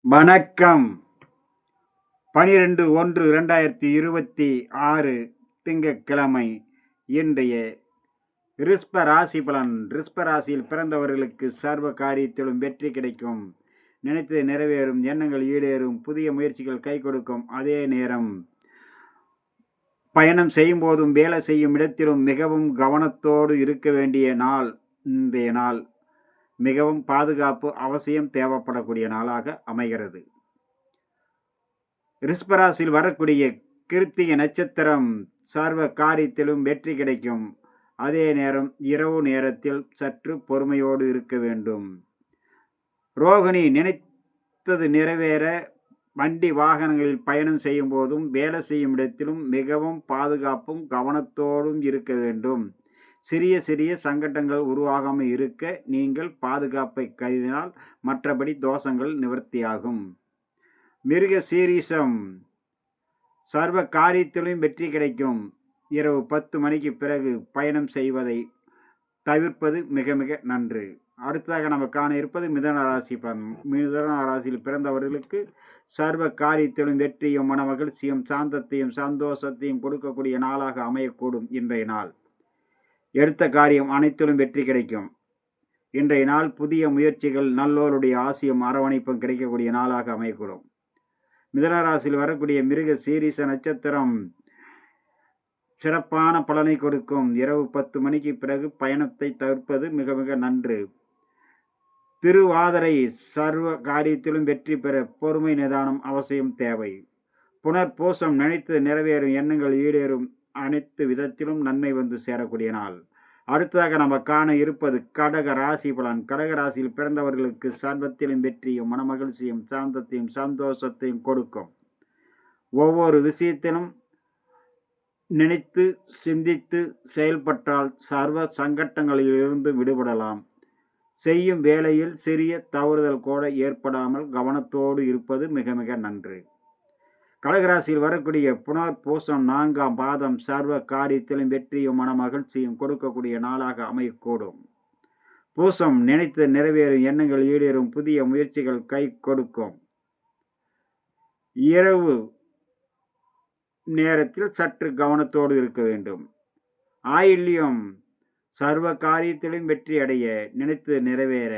வணக்கம். 12/1/2026 திங்கட்கிழமை. இன்றைய ரிஷப ராசி பலன். ரிஷப ராசியில் பிறந்தவர்களுக்கு சர்வ காரியத்திலும் வெற்றி கிடைக்கும். நினைத்தது நிறைவேறும், எண்ணங்கள் ஈடேறும், புதிய முயற்சிகள் கை கொடுக்கும். அதே நேரம் பயணம் செய்யும் போதும் வேலை செய்யும் இடத்திலும் மிகவும் கவனத்தோடு இருக்க வேண்டிய நாள் இன்றைய நாள். மிகவும் பாதுகாப்பு அவசியம் தேவைப்படக்கூடிய நாளாக அமைகிறது. ரிஷபராசியில் வரக்கூடிய கிருத்திகை நட்சத்திரம் சர்வ காரியத்திலும் வெற்றி கிடைக்கும். அதே நேரம் இரவு நேரத்தில் சற்று பொறுமையோடு இருக்க வேண்டும். ரோகிணி நினைத்தது நிறைவேற வண்டி வாகனங்களில் பயணம் செய்யும் போதும் வேலை செய்யும் இடத்திலும் மிகவும் பாதுகாப்பும் கவனத்தோடும் இருக்க வேண்டும். சிறிய சிறிய சங்கடங்கள் உருவாகாமல் இருக்க நீங்கள் பாதுகாப்பை கருதினால் மற்றபடி தோஷங்கள் நிவர்த்தியாகும். மிருக சீரிஷம் சர்வ காரியத்திலும் வெற்றி கிடைக்கும். இரவு 10 மணிக்கு பிறகு பயணம் செய்வதை தவிர்ப்பது மிக மிக நன்று. அடுத்ததாக நம்ம காண இருப்பது மிதுன ராசி பலன். மிதுன ராசியில் பிறந்தவர்களுக்கு சர்வ காரியத்திலும் வெற்றியும் மன மகிழ்ச்சியும் சாந்தத்தையும் சந்தோஷத்தையும் கொடுக்கக்கூடிய நாளாக அமையக்கூடும். இன்றைய நாள் எடுத்த காரியம் அனைத்திலும் வெற்றி கிடைக்கும். இன்றைய நாள் புதிய முயற்சிகள், நல்லோருடைய ஆசியும் அரவணைப்பும் கிடைக்கக்கூடிய நாளாக அமையக்கூடும். மிதுன ராசியில் வரக்கூடிய மிருக சீரிஷ நட்சத்திரம் சிறப்பான பலனை கொடுக்கும். இரவு 10 மணிக்கு பிறகு பயணத்தை தவிர்ப்பது மிக மிக நன்று. திருவாதிரை சர்வ காரியத்திலும் வெற்றி பெற பொறுமை நிதானம் அவசியம் தேவை. புனர்பூசம் நினைத்து நிறைவேறும், எண்ணங்கள் ஈடேறும், அனைத்து விதத்திலும் நன்மை வந்து சேரக்கூடிய நாள். அடுத்ததாக நம்ம காண இருப்பது கடக ராசி பலன். கடக ராசியில் பிறந்தவர்களுக்கு சர்வத்திலும் வெற்றியும் மனமகிழ்ச்சியும் சாந்தத்தையும் சந்தோஷத்தையும் கொடுக்கும். ஒவ்வொரு விஷயத்திலும் நினைத்து சிந்தித்து செயல்பட்டால் சர்வ சங்கட்டங்களிலிருந்து விடுபடலாம். செய்யும் வேளையில் சிறிய தவறுதல் கூட ஏற்படாமல் கவனத்தோடு இருப்பது மிக மிக நன்று. கடகராசியில் வரக்கூடிய புனர்பூசம் 4ஆம் பாதம் சர்வ காரியத்திலும் வெற்றியும் மன மகிழ்ச்சியும் கொடுக்கக்கூடிய நாளாக அமையக்கூடும். பூசம் நினைத்து நிறைவேறும், எண்ணங்கள் ஈடேறும், புதிய முயற்சிகள் கை கொடுக்கும். இரவு நேரத்தில் சற்று கவனத்தோடு இருக்க வேண்டும். ஆயில்யம் சர்வ காரியத்திலும் வெற்றி அடைய, நினைத்து நிறைவேற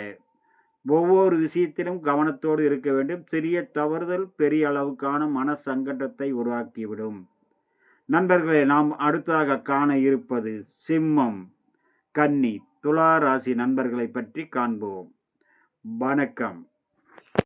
ஒவ்வொரு விஷயத்திலும் கவனத்தோடு இருக்க வேண்டும். சிறிய தவறுதல் பெரிய அளவுக்கான மன சங்கடத்தை உருவாக்கிவிடும். நண்பர்களே, நாம் அடுத்ததாக காண இருப்பது சிம்மம், கன்னி, துலா ராசி நண்பர்களை பற்றி காண்போம். வணக்கம்.